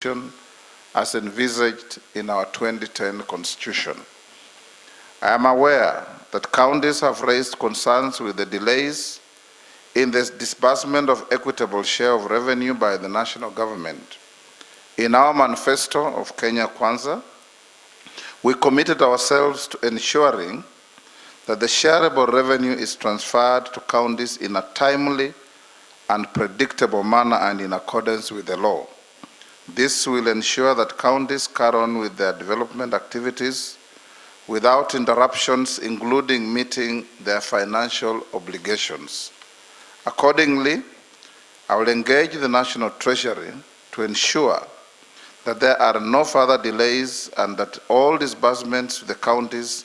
question as envisaged in our 2010 Constitution. I am aware that counties have raised concerns with the delays in the disbursement of equitable share of revenue by the national government. In our manifesto of Kenya Kwanza, we committed ourselves to ensuring that the shareable revenue is transferred to counties in a timely and predictable manner and in accordance with the law. This will ensure that counties carry on with their development activities without interruptions, including meeting their financial obligations. Accordingly, I will engage the National Treasury to ensure that there are no further delays and that all disbursements to the counties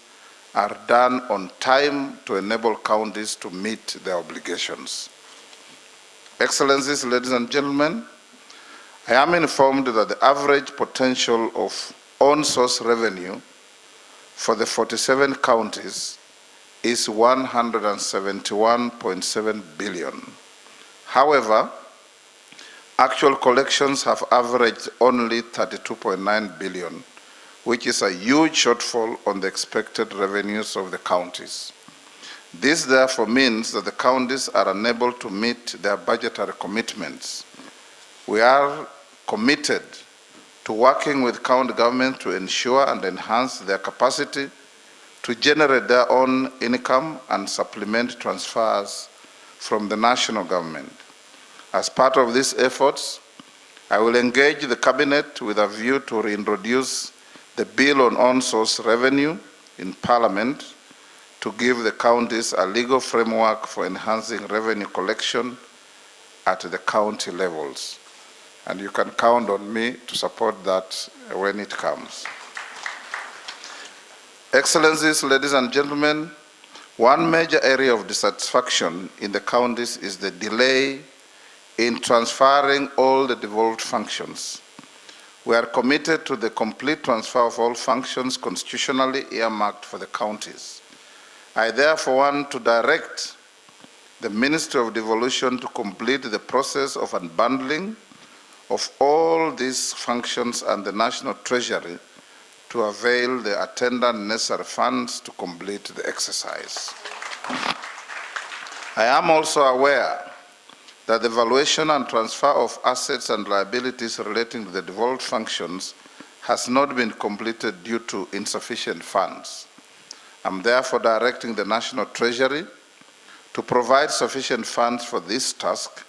are done on time to enable counties to meet their obligations. Excellencies, ladies and gentlemen, I am informed that the average potential of on-source revenue for the 47 counties is 171.7 billion. However, actual collections have averaged only 32.9 billion, which is a huge shortfall on the expected revenues of the counties. This therefore means that the counties are unable to meet their budgetary commitments. We are committed to working with county government to ensure and enhance their capacity to generate their own income and supplement transfers from the national government. As part of these efforts, I will engage the Cabinet with a view to reintroduce the Bill on On-Source Revenue in Parliament to give the counties a legal framework for enhancing revenue collection at the county levels. And you can count on me to support that when it comes. Excellencies, ladies and gentlemen, one major area of dissatisfaction in the counties is the delay in transferring all the devolved functions. We are committed to the complete transfer of all functions constitutionally earmarked for the counties. I therefore want to direct the Ministry of Devolution to complete the process of unbundling of all these functions and the National Treasury to avail the attendant necessary funds to complete the exercise. I am also aware that the valuation and transfer of assets and liabilities relating to the devolved functions has not been completed due to insufficient funds. I'm therefore directing the National Treasury to provide sufficient funds for this task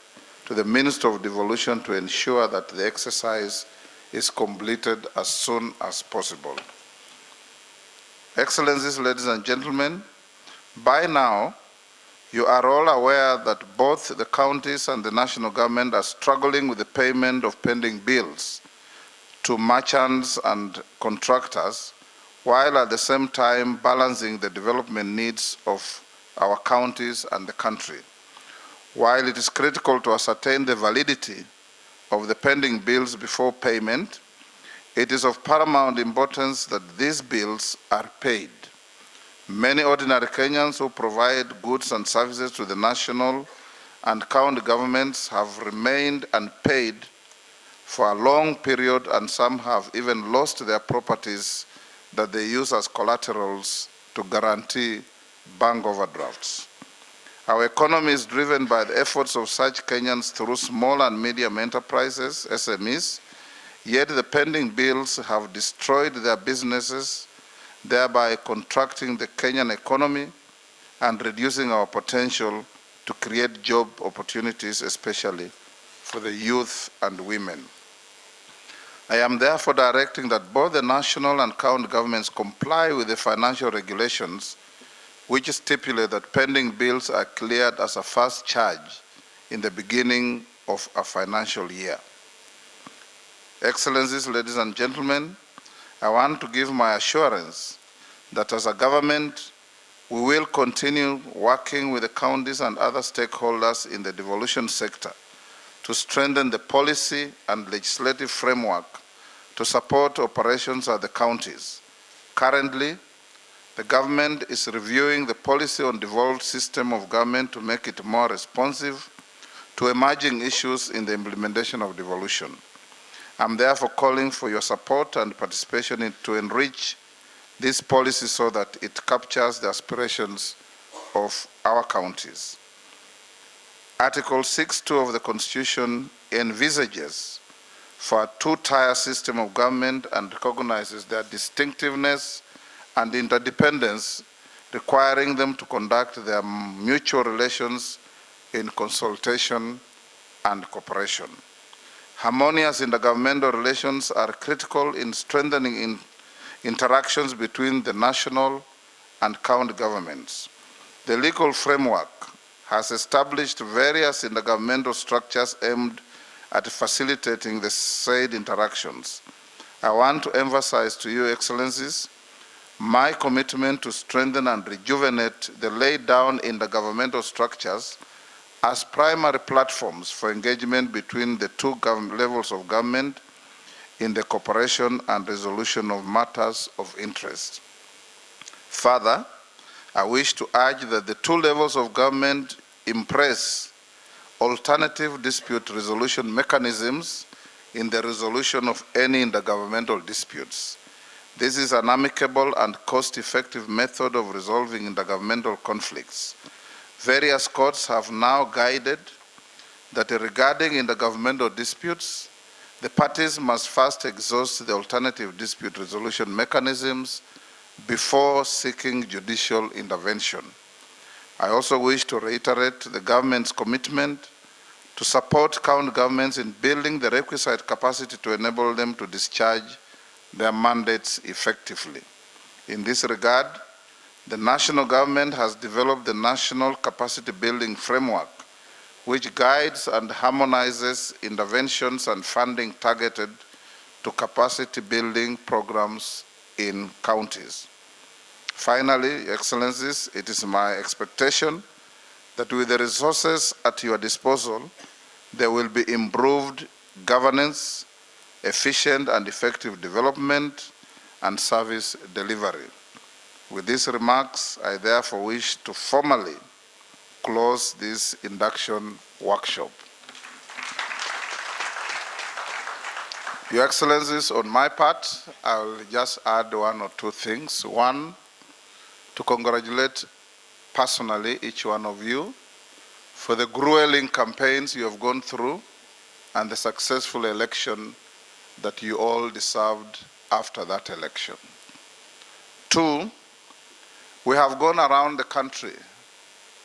to the Minister of Devolution to ensure that the exercise is completed as soon as possible. Excellencies, ladies and gentlemen, by now, you are all aware that both the counties and the national government are struggling with the payment of pending bills to merchants and contractors, while at the same time balancing the development needs of our counties and the country. While it is critical to ascertain the validity of the pending bills before payment, it is of paramount importance that these bills are paid. Many ordinary Kenyans who provide goods and services to the national and county governments have remained unpaid for a long period, and some have even lost their properties that they use as collaterals to guarantee bank overdrafts. Our economy is driven by the efforts of such Kenyans through small and medium enterprises, SMEs, yet the pending bills have destroyed their businesses, thereby contracting the Kenyan economy and reducing our potential to create job opportunities, especially for the youth and women. I am therefore directing that both the national and county governments comply with the financial regulations which stipulate that pending bills are cleared as a first charge in the beginning of a financial year. Excellencies, ladies and gentlemen, I want to give my assurance that as a government, we will continue working with the counties and other stakeholders in the devolution sector to strengthen the policy and legislative framework to support operations at the counties. Currently, the government is reviewing the policy on devolved system of government to make it more responsive to emerging issues in the implementation of devolution. I'm therefore calling for your support and participation to enrich this policy so that it captures the aspirations of our counties. Article 6.2 of the Constitution envisages for a two-tier system of government and recognizes their distinctiveness and interdependence, requiring them to conduct their mutual relations in consultation and cooperation. Harmonious intergovernmental relations are critical in strengthening interactions between the national and county governments. The legal framework has established various intergovernmental structures aimed at facilitating the said interactions. I want to emphasize to you, Excellencies, my commitment to strengthen and rejuvenate the laid down intergovernmental structures as primary platforms for engagement between the two levels of government in the cooperation and resolution of matters of interest. Further, I wish to urge that the two levels of government embrace alternative dispute resolution mechanisms in the resolution of any intergovernmental disputes. This is an amicable and cost-effective method of resolving intergovernmental conflicts. Various courts have now guided that regarding intergovernmental disputes, the parties must first exhaust the alternative dispute resolution mechanisms before seeking judicial intervention. I also wish to reiterate the government's commitment to support county governments in building the requisite capacity to enable them to discharge their mandates effectively. In this regard, the national government has developed the National Capacity Building Framework, which guides and harmonizes interventions and funding targeted to capacity building programs in counties. Finally, Excellencies, it is my expectation that with the resources at your disposal, there will be improved governance, efficient and effective development, and service delivery. With these remarks, I therefore wish to formally close this induction workshop. Your Excellencies, on my part, I will just add one or two things. One, to congratulate personally each one of you for the grueling campaigns you have gone through and the successful election that you all deserved after that election. Two, we have gone around the country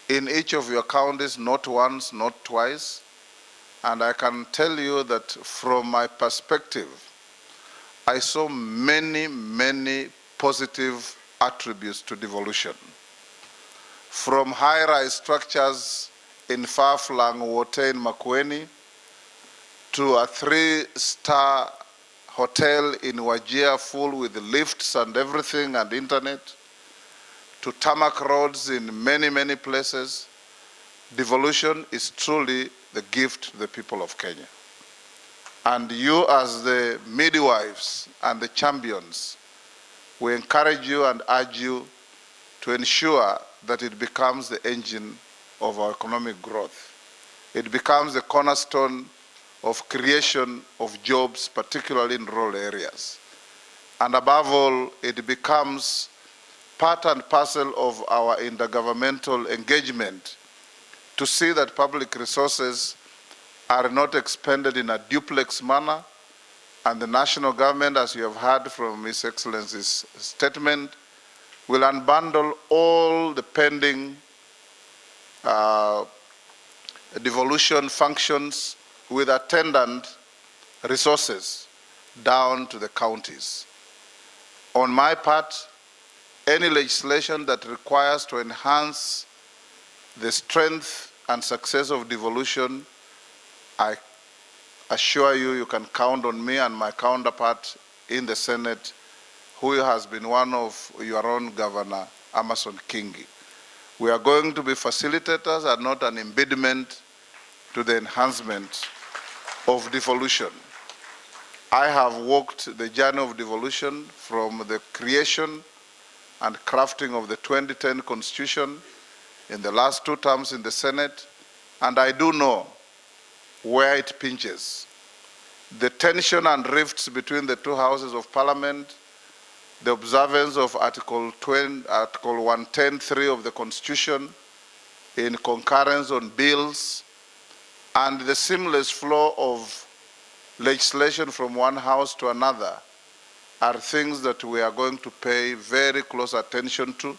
in each of your counties, not once, not twice, and I can tell you that from my perspective, I saw many, many positive attributes to devolution. From high-rise structures in far-flung Wote in Makwiny to a 3-star hotel in Wajir full with lifts and everything and internet, to tarmac roads in many, many places, devolution is truly the gift to the people of Kenya. And you as the midwives and the champions, we encourage you and urge you to ensure that it becomes the engine of our economic growth. It becomes the cornerstone of creation of jobs, particularly in rural areas. And above all, it becomes part and parcel of our intergovernmental engagement to see that public resources are not expended in a duplex manner, and the national government, as you have heard from His Excellency's statement, will unbundle all the pending devolution functions with attendant resources down to the counties. On my part, any legislation that requires to enhance the strength and success of devolution, I assure you, you can count on me and my counterpart in the Senate, who has been one of your own Governor, Amason Kingi. We are going to be facilitators and not an impediment to the enhancement of devolution. I have walked the journey of devolution from the creation and crafting of the 2010 Constitution in the last 2 terms in the Senate, and I do know where it pinches. the tension and rifts between the two houses of parliament, the observance of Article 110(3) of the Constitution in concurrence on bills, and the seamless flow of legislation from one house to another are things that we are going to pay very close attention to.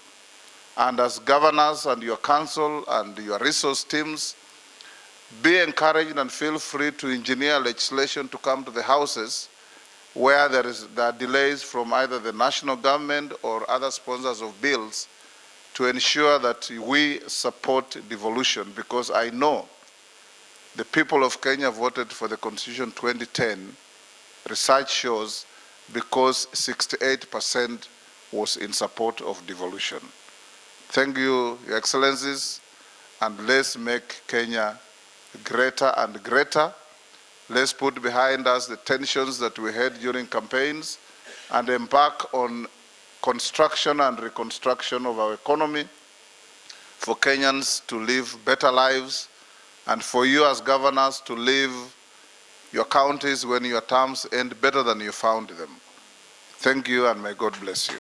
And as governors and your council and your resource teams, be encouraged and feel free to engineer legislation to come to the houses where there are delays from either the national government or other sponsors of bills to ensure that we support devolution, because I know the people of Kenya voted for the Constitution 2010, research shows, because 68% was in support of devolution. Thank you, Your Excellencies, and let's make Kenya greater and greater. Let's put behind us the tensions that we had during campaigns and embark on construction and reconstruction of our economy for Kenyans to live better lives, and for you as governors to live your counties when your terms end better than you found them. Thank you, and may God bless you.